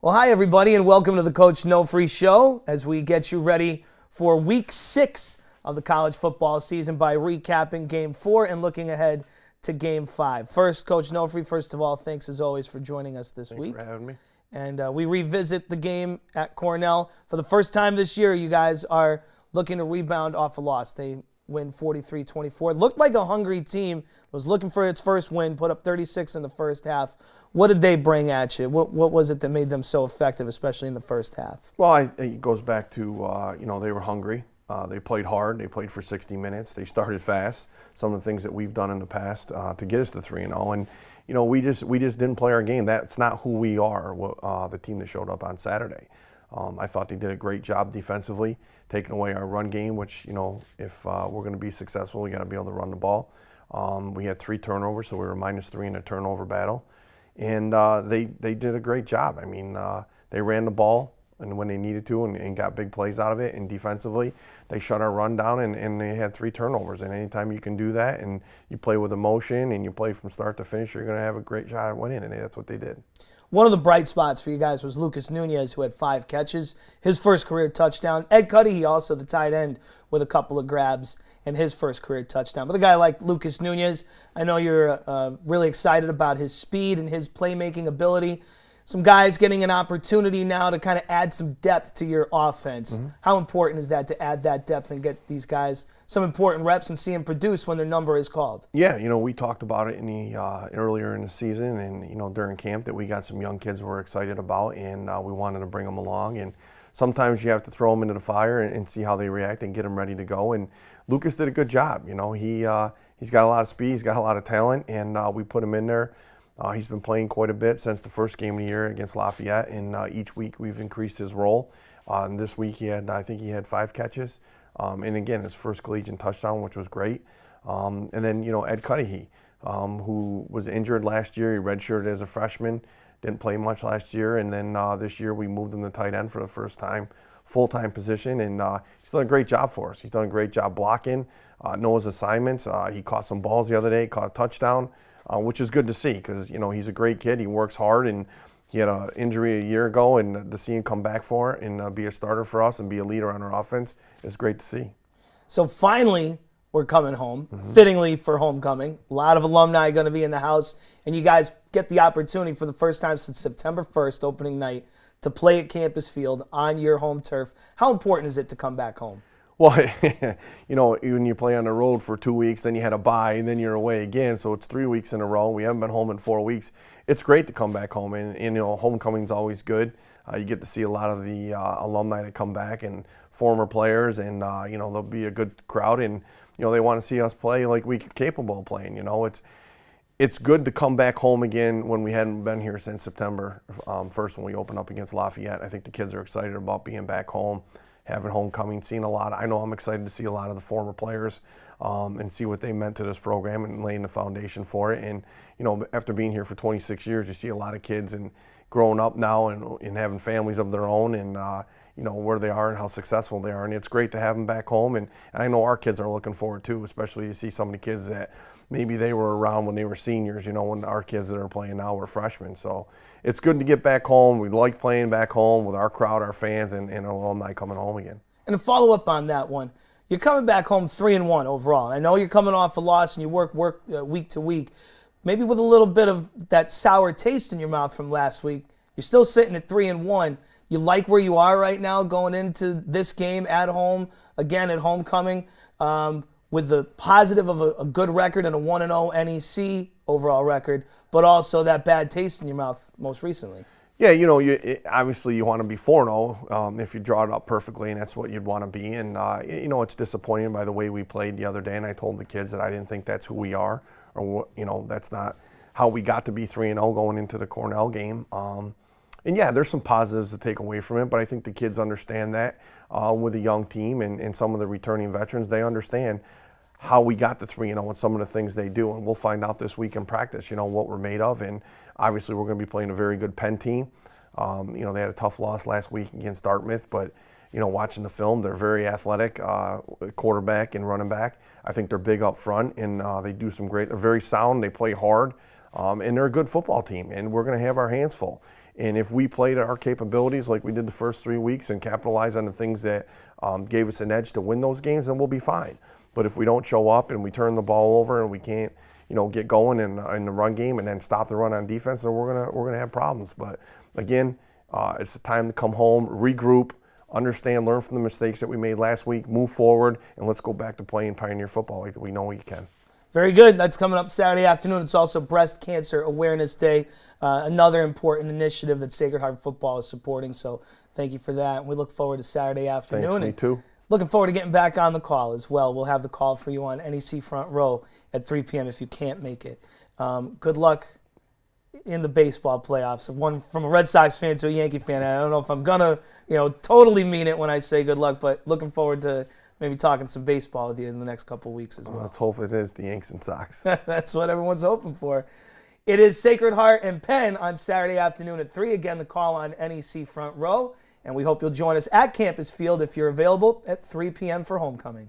Well, hi, everybody, and welcome to the Coach Nofri Show as we get you ready for Week 6 of the college football season by recapping Game 4 and looking ahead to Game 5. First, Coach Nofri, first of all, thanks as always for joining us this week. Thanks for having me. And we revisit the game at Cornell. For the first time this year, you guys are looking to rebound off a loss. They win 43-24. Looked like a hungry team. Was looking for its first win, put up 36 in the first half. What did they bring at you? What was it that made them so effective, especially in the first half? Well, it goes back to, they were hungry. They played hard. They played for 60 minutes. They started fast. Some of the things that we've done in the past to get us to 3-0. And, we just didn't play our game. That's not who we are, the team that showed up on Saturday. I thought they did a great job defensively, taking away our run game, which, if we're going to be successful, we got to be able to run the ball. We had 3 turnovers, so we were -3 in a turnover battle. And they did a great job. I mean, they ran the ball and when they needed to and got big plays out of it. And defensively, they shut our run down and they had 3 turnovers. And anytime you can do that and you play with emotion and you play from start to finish, you're going to have a great shot at winning. And that's what they did. One of the bright spots for you guys was Lucas Nunez, who had 5 catches, his first career touchdown. Ed Cuddy, also the tight end, with a couple of grabs and his first career touchdown. But a guy like Lucas Nunez, I know you're really excited about his speed and his playmaking ability. Some guys getting an opportunity now to kind of add some depth to your offense. Mm-hmm. How important is that to add that depth and get these guys some important reps and see them produce when their number is called? Yeah, we talked about it in the earlier in the season and, during camp that we got some young kids we're excited about and we wanted to bring them along. And sometimes you have to throw them into the fire and see how they react and get them ready to go. And Lucas did a good job. He's got a lot of speed, he's got a lot of talent, and we put him in there. He's been playing quite a bit since the first game of the year against Lafayette, and each week we've increased his role. And this week I think he had 5 catches, and again his first collegiate touchdown, which was great. And then Ed Cuddy, who was injured last year, he redshirted as a freshman, didn't play much last year, and then this year we moved him to tight end for the first time, full-time position, and he's done a great job for us. He's done a great job blocking, knows assignments. He caught some balls the other day, caught a touchdown. Which is good to see because, he's a great kid. He works hard, and he had an injury a year ago, and to see him come back for it and be a starter for us and be a leader on our offense is great to see. So finally, we're coming home, fittingly for homecoming. A lot of alumni going to be in the house, and you guys get the opportunity for the first time since September 1st, opening night, to play at Campus Field on your home turf. How important is it to come back home? Well, when you play on the road for 2 weeks, then you had a bye, and then you're away again. So it's 3 weeks in a row. We haven't been home in 4 weeks. It's great to come back home, and homecoming's always good. You get to see a lot of the alumni that come back and former players, and there'll be a good crowd, and they want to see us play like we're capable of playing. It's good to come back home again when we hadn't been here since September 1st when we opened up against Lafayette. I think the kids are excited about being back home, having homecoming, seeing a lot. I know I'm excited to see a lot of the former players and see what they meant to this program and laying the foundation for it. And, after being here for 26 years, you see a lot of kids and growing up now and having families of their own and, where they are and how successful they are. And it's great to have them back home. And I know our kids are looking forward too, especially to see some of the kids that maybe they were around when they were seniors, when our kids that are playing now were freshmen. So it's good to get back home. We like playing back home with our crowd, our fans, and alumni coming home again. And to follow up on that one, you're coming back home 3-1 overall. I know you're coming off a loss and you work week to week, maybe with a little bit of that sour taste in your mouth from last week. You're still sitting at 3-1. You like where you are right now going into this game at home, again at homecoming, with the positive of a good record and a 1-0 NEC overall record, but also that bad taste in your mouth most recently. Yeah, obviously you want to be 4-0 if you draw it up perfectly, and that's what you'd want to be. And, it's disappointing by the way we played the other day, and I told the kids that I didn't think that's who we are, or, that's not how we got to be 3-0 going into the Cornell game. And, yeah, there's some positives to take away from it, but I think the kids understand that with a young team and some of the returning veterans. They understand how we got to 3-0 and some of the things they do. And we'll find out this week in practice, what we're made of. And obviously we're going to be playing a very good Penn team. They had a tough loss last week against Dartmouth, but, watching the film, they're very athletic, quarterback and running back. I think they're big up front, and they do some great – they're very sound. They play hard, and they're a good football team, and we're going to have our hands full. And if we play to our capabilities like we did the first 3 weeks and capitalize on the things that gave us an edge to win those games, then we'll be fine. But if we don't show up and we turn the ball over and we can't, get going in the run game and then stop the run on defense, then we're gonna have problems. But again, it's the time to come home, regroup, understand, learn from the mistakes that we made last week, move forward, and let's go back to playing Pioneer football like we know we can. Very good. That's coming up Saturday afternoon. It's also Breast Cancer Awareness Day, another important initiative that Sacred Heart Football is supporting. So thank you for that. We look forward to Saturday afternoon. Thanks, me too. Looking forward to getting back on the call as well. We'll have the call for you on NEC Front Row at 3 p.m. if you can't make it. Good luck in the baseball playoffs. One from a Red Sox fan to a Yankee fan. I don't know if I'm gonna, totally mean it when I say good luck, but looking forward to maybe talking some baseball with you in the next couple of weeks as well. Let's hope it is the Yanks and Sox. That's what everyone's hoping for. It is Sacred Heart and Penn on Saturday afternoon at 3. Again, the call on NEC Front Row. And we hope you'll join us at Campus Field if you're available at 3 p.m. for homecoming.